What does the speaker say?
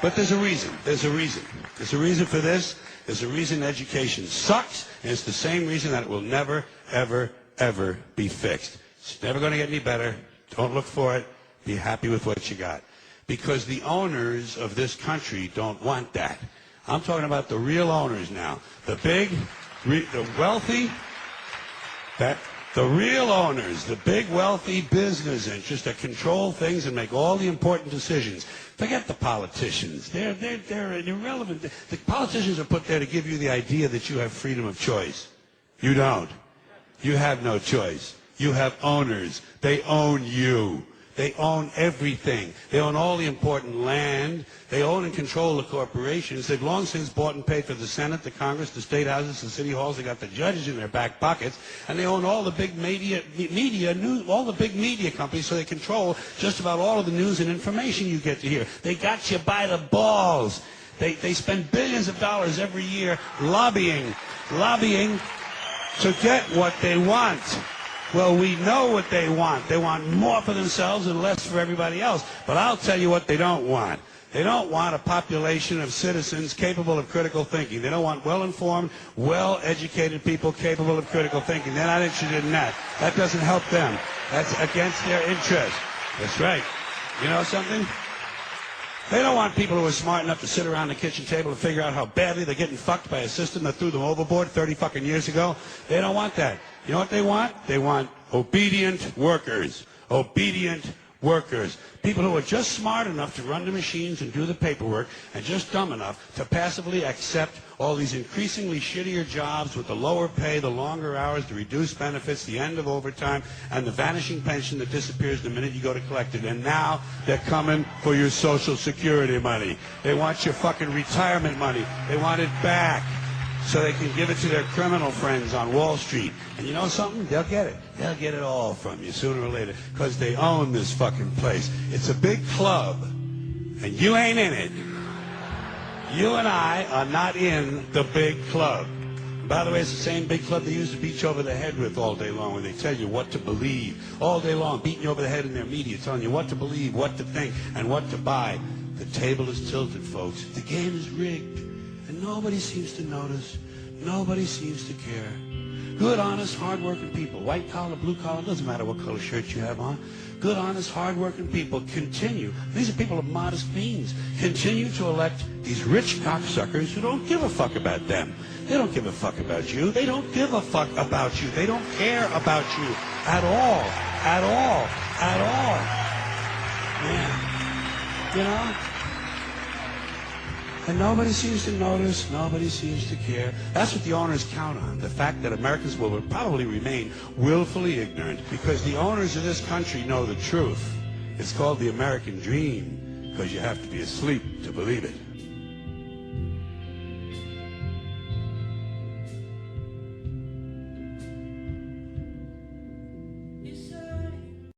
But there's a reason. There's a reason. There's a reason for this. There's a reason education sucks, and it's the same reason that it will never, ever, ever be fixed. It's never going to get any better. Don't look for it. Be happy with what you got. Because the owners of this country don't want that. I'm talking about the real owners now. The big, the wealthy, the real owners, the big wealthy business interests that control things and make all the important decisions. Forget the politicians. They're irrelevant. The politicians are put there to give you the idea that you have freedom of choice. You don't. You have no choice. You have owners. They own you. They own everything. They own all the important land. They own and control the corporations. They've long since bought and paid for the Senate, the Congress, the state houses, the city halls. They got the judges in their back pockets, and they own all the big all the big media companies. So they control just about all of the news and information you get to hear. They got you by the balls. They spend billions of dollars every year lobbying to get what they want. Well, we know what they want. They want more for themselves and less for everybody else. But I'll tell you what they don't want. They don't want a population of citizens capable of critical thinking. They don't want well-informed, well-educated people capable of critical thinking. They're not interested in that. That doesn't help them. That's against their interest. That's right. You know something? They don't want people who are smart enough to sit around the kitchen table and figure out how badly they're getting fucked by a system that threw them overboard 30 fucking years ago. They don't want that. You know what they want? They want obedient workers. Obedient workers. People who are just smart enough to run the machines and do the paperwork and just dumb enough to passively accept all these increasingly shittier jobs with the lower pay, the longer hours, the reduced benefits, the end of overtime, and the vanishing pension that disappears the minute you go to collect it. And now they're coming for your Social Security money. They want your fucking retirement money. They want it back so they can give it to their criminal friends on Wall Street. And you know something? They'll get it. They'll get it all from you sooner or later because they own this fucking place. It's a big club, and you ain't in it. You and I are not in the big club. By the way, it's the same big club they used to beat you over the head with all day long, where they tell you what to believe all day long, beating you over the head in their media, telling you what to believe, what to think, and what to buy. The table is tilted, folks. The game is rigged. And nobody seems to notice. Nobody seems to care. Good, honest, hard-working people, white collar, blue collar, doesn't matter what color shirt you have on. Good, honest, hard-working people continue. These are people of modest means. Continue to elect these rich cocksuckers who don't give a fuck about them. They don't give a fuck about you. They don't give a fuck about you. They don't care about you at all. At all. At all. Man. You know? And nobody seems to notice, nobody seems to care. That's what the owners count on, the fact that Americans will probably remain willfully ignorant because the owners of this country know the truth. It's called the American dream because you have to be asleep to believe it.